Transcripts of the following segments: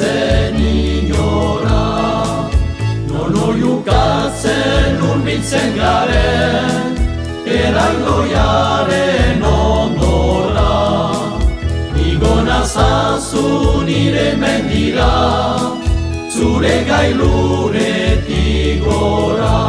zen inora. Non oiukatzen urbiltzen garen, erraldoiaren ondora. Igo nazazu nire mendira, zure gailuretik gora.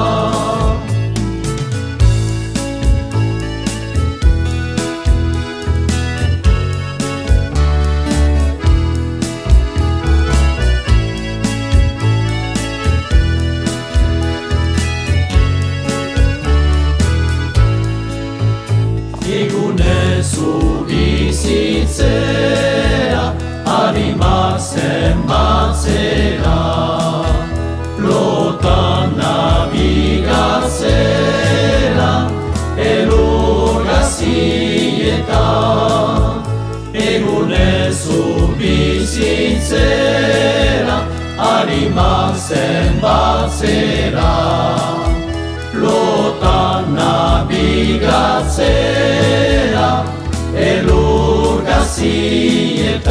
Egunezu bizitzea, arimak zenbatzera, lotan nabigatzera, elur gazietan. Egunezu bizitzera, arimak zenbatzera, lotan nabigatzera, elur gazietan.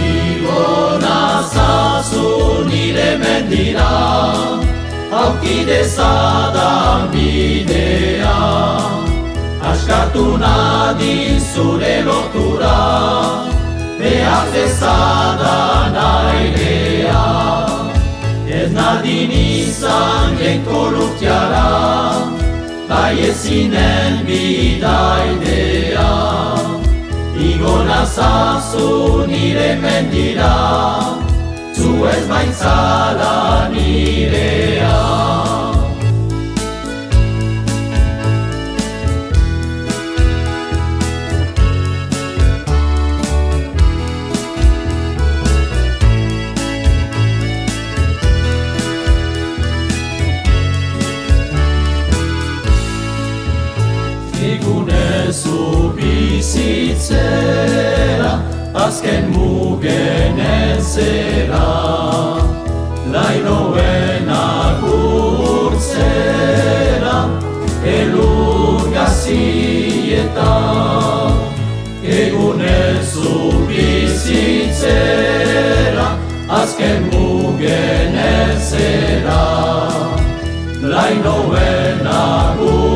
Igo nazazu nire mendira, auki dezadan bidea. Askatu nadin zure lotura, behar dezadan airea. Ez nadin izan genkolutiara, bai ezinen bidaidea. Igo nazazu nire mendira, zu ez baitzala nirea. Egunezu bizitzera, azken mugen ezera, lainoen agurtzera, elur gazietan. Egunezu bizitzera, azken mugen ezera, lainoen agurtzera,